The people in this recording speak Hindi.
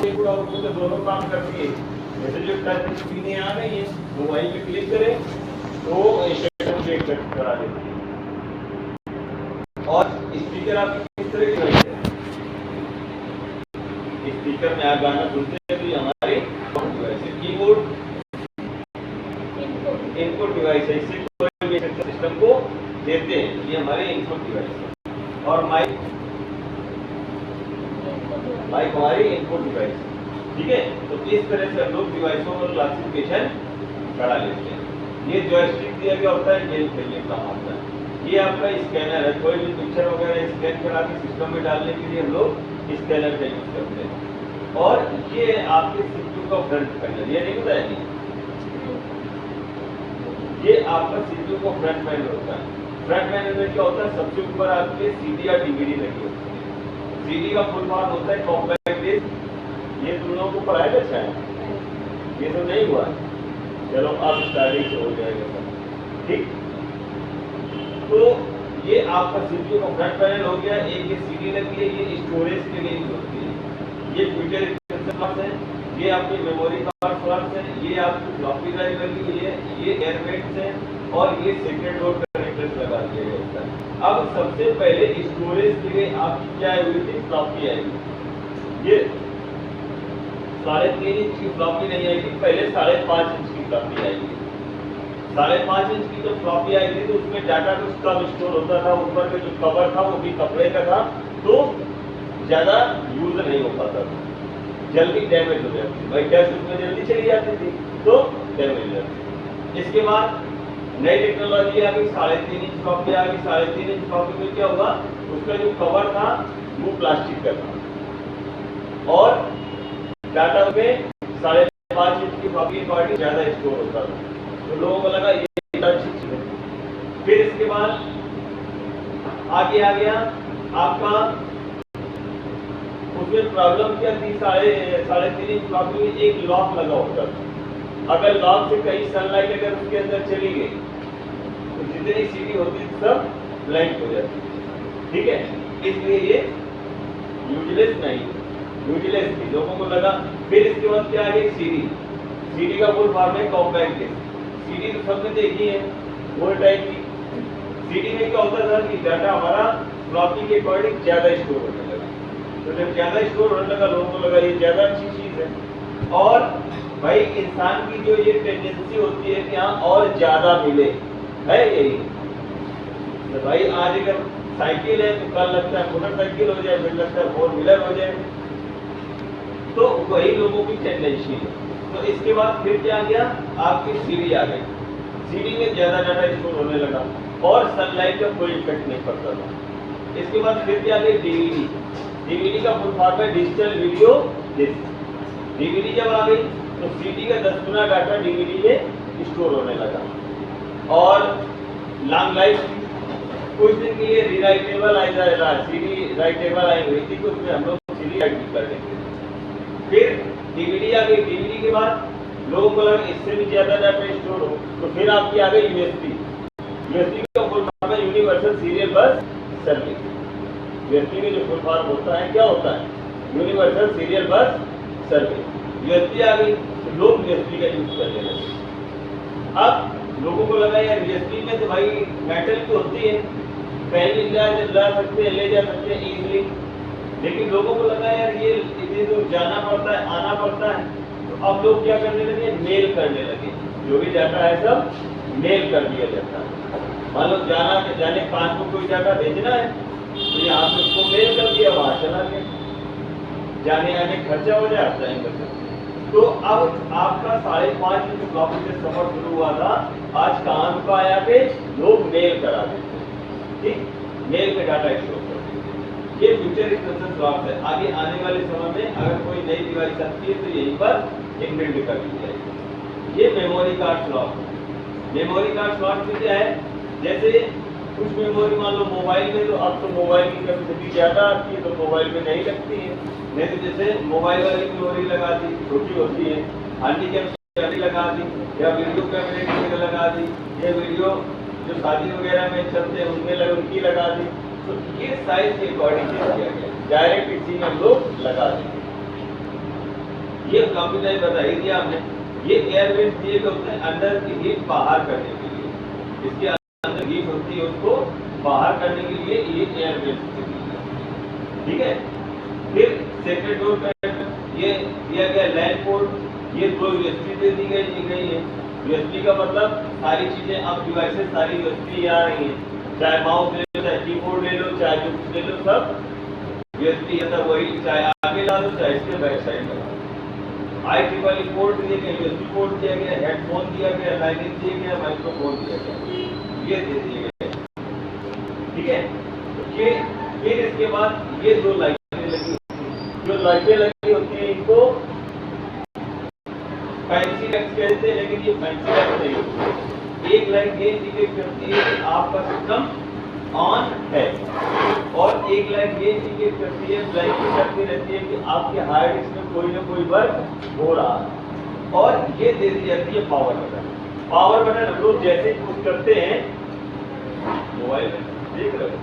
इनपुट आउटपुट तो दोनों काम करती है। जैसे जो टच स्क्रीन आ गई है तो वहीं पे क्लिक करें तो स्टेटस अपडेट करा देती है। और स्पीकर आपकी किस तरह की डिवाइस है? स्पीकर में आप गाना सुनते हैं तो ये हमारी डिवाइस है। कीबोर्ड इनपुट डिवाइस है, इससे कोई भी सिस्टम को देते हैं, ये हमारे इनपुट डिवाइस है। और माइक हमारी इनपुट डिवाइस है। ठीक है, तो इस तरह से हम लोग डिवाइसों का क्लासिफिकेशन करा लेते हैं। ये जॉयस्टिक दिया गया होता है, गेम खेलने का होता है। ये आपका स्कैनर है, कोई भी पिक्चर वगैरह स्कैन करा के सिस्टम में डालने के लिए हम लोग स्कैनर का यूज करते हैं। और ये आपके सीपीयू का फ्रंट पैनल, ये नहीं बताया नहीं, ये आपका सीपीयू का फ्रंट पैनल होता है। फ्रंट पैनल में क्या होता है, सबसे ऊपर आपके सीडी या डीवीडी लगी होती है। सीडी का फुल फॉर्म होता है कॉम्पैक्ट डिस्क। ये तुम लोगों को पढ़ाया था शायद, ये तो नहीं हुआ। चलो अब स्टार्टिंग से हो जाएगा सब ठीक। तो ये आपका सीपीयू का फ्रंट पैनल हो गया। एक ये सीडी लगी है, ये स्टोरेज के लिए यूज होती है। ये फ्यूचर एक्सटेंशन है, ये आपकी मेमोरी कार्ड स्लॉट्स है, ये आपकी फ्लॉपी ड्राइव लगी हुई है, ये एयरमेट्स है और ये सीक्रेट डोर कनेक्टर्स लगा दिया गया होता है। अब सबसे पहले स्टोरेज के लिए आपकी क्या आई हुई थी, फ्लॉपी आएगी। ये 3.5 इंच की फ्लॉपी नहीं आएगी, पहले 5.5 इंच की फ्लॉपी आएगी। 5.5 इंच की जो फ्लॉपी आई थी तो उसमें डाटा कुछ कम स्टोर होता था, ऊपर का जो कवर था वो भी कपड़े का था, तो ज्यादा यूज नहीं हो पाता था, जल्दी डैमेज हो जाती थी। भाई डस्ट उसमें जल्दी चली जाती थी तो डैमेज हो जाती। इसके बाद नई टेक्नोलॉजी आ गई, 3.5 इंच फ्लॉपी आ गई। 3.5 इंच फ्लॉपी में क्या हुआ, उसका जो कवर था वो प्लास्टिक का था और डाटा में 5.5 इंच की फ्लॉपी क्वालिटी ज्यादा स्टोर होता था, तो लोगों को लगा ये अच्छी चीज है। फिर इसके बाद आगे आ गया आपका, उसमें प्रॉब्लम क्या थी, 3.5 इंच फ्लॉपी में एक लॉक लगा होता था। अगर लॉक से कहीं सनलाइट अगर उसके अंदर चली गई तो जितनी सीडी होती थी सब ब्लैंक हो जाती थी। ठीक है, इसलिए ये यूजलेस नहीं, यूजलेस थी, लोगों को लगा। फिर इसके बाद क्या आ गई, सीडी का फुल फॉर्म है कॉम्पैक्ट डिस्क। सीडी तो सबने देखी है, वो टाइप की। सीडी में क्या होता था कि डाटा हमारा फ्लॉपी के अकॉर्डिंग ज्यादा स्टोर होने लगा, तो जब ज्यादा स्टोर होने लगा लोगों को लगा ये ज्यादा अच्छी चीज है। और भाई इंसान की जो ये टेंडेंसी होती है कि हाँ और ज्यादा मिले, है यही। तो भाई आज अगर साइकिल है तो कल लगता है मोटरसाइकिल हो जाए, फिर लगता है 4 व्हीलर हो जाए, तो वही लोगों की टेंडेंसी है। तो इसके बाद फिर क्या गया, आपकी सीडी आ गई। सीडी में ज्यादा डाटा स्टोर होने लगा और सनलाइट का कोई इफेक्ट नहीं पड़ता था। इसके बाद फिर क्या गई, डीवीडी। डीवीडी का फुल फॉर्म है डिजिटल वीडियो डिस्क। डीवीडी जब आ गई तो सीडी का 10 गुना डाटा डीवीडी में स्टोर होने लगा और लॉन्ग लाइफ, कुछ दिन के लिए रीराइटेबल आई जा रहा, सीडी राइटेबल आई हुई थी, तो उसमें हम लोग सीडी राइट कर देंगे। फिर डीवीडी आ गई। डीवीडी के बाद लोगों को लगा इससे भी ज्यादा डाटा स्टोर हो, तो फिर आपकी आ गई यूएसबी। यूएसबी का फुल फॉर्म है universal serial bus service. USB में जो फुल फॉर्म होता है क्या होता है, universal serial bus service. USB आ गई तो लोग यूएसबी का यूज करने लगे। अब लोगों को लगा यार यूएसबी में तो भाई मेटल की होती है, कहीं भी ला सकते हैं, ले जा सकते हैं इजीली, लेकिन लोगों को लगा यार ये इतनी दूर जाना पड़ता है, आना पड़ता है, तो अब लोग क्या करने लगे, मेल करने लगे। जो भी डाटा है सब मेल कर दिया जाता है। मान लो जाने 5 को कोई डाटा भेजना है तो यहाँ से उसको मेल कर दिया, वहां चला गया, जाने आने खर्चा हो जाए, आप जाएंगे कर। तो अब आपका 5.5 इंच फ्लॉपी से सफर शुरू हुआ था, आज कहाँ रुका आया पे लोग मेल करा देते हैं। ठीक, मेल पे डाटा स्टोर करते हैं। ये फ्यूचर एक्सटेंशन स्लॉट है। आगे आने वाले समय में अगर कोई नई डिवाइस आती है तो यहीं पर इनबिल्ट कर दी जाएगी। ये मेमोरी कार्ड स्लॉट है। मेमोरी कार्ड स्लॉट में क्या है, जैसे कुछ मेमोरी मान लो मोबाइल में, तो अब तो मोबाइल की कैपेसिटी ज्यादा आती है तो मोबाइल में नहीं लगती है, नहीं तो जैसे मोबाइल वाली मेमोरी लगा दी, छोटी होती है, हैंडीकैप लगा दी, या वीडियो कैमरे लगा दी, या वीडियो जो शादी वगैरह में चलते हैं उनमें उनकी लगा दी। तो ये साइज के अकॉर्डिंग किया गया, डायरेक्ट इसी में लोग लगा देंगे। ये काफी टाइम बता ही दिया हमने। ये एयर वेंट दिए गए होते हैं अंदर की हीट बाहर करने के लिए, इसके अंदर हीट होती है उसको बाहर करने के लिए ये एयर वेंट, ठीक है। फिर सेक्रेट डोर पैटर्न ये दिया गया लैन पोर्ट, ये 2 यूएसबी दे दी गई है। यूएसबी का मतलब सारी चीजें अब डिवाइसेस सारी यूएसबी आ रही हैं, चाहे माउस ले लो, चाहे कीबोर्ड ले लो, चाहे जो कुछ ले लो, सब यूएसबी है, तब वही चाहे आगे ला लो चाहे इसके बैक साइड में। IEEE पोर्ट दिए गए, यूएसबी पोर्ट दिया गया, हेडफोन दिया गया, लाइनिंग दिया गया, माइक्रोफोन दिया गया, ये दे दिए गए, ठीक है। ये फिर इसके बाद ये 2 लाइटें लगी, जो लाइटें लगी होती हैं इनको फैंसी लाइट्स कहते हैं, लेकिन ये फैंसी लाइट नहीं होती। एक लाइट ये इंडिकेट करती है कि आपका सिस्टम ऑन है, और एक लाइट ये इंडिकेट करती है, ब्लाइंकिंग करती रहती है कि आपके हार्ड डिस्क में कोई ना कोई वर्क हो रहा है। और ये दे दी जाती है पावर बटन। पावर बटन हम लोग जैसे यूज करते हैं मोबाइल में, देख रहे हो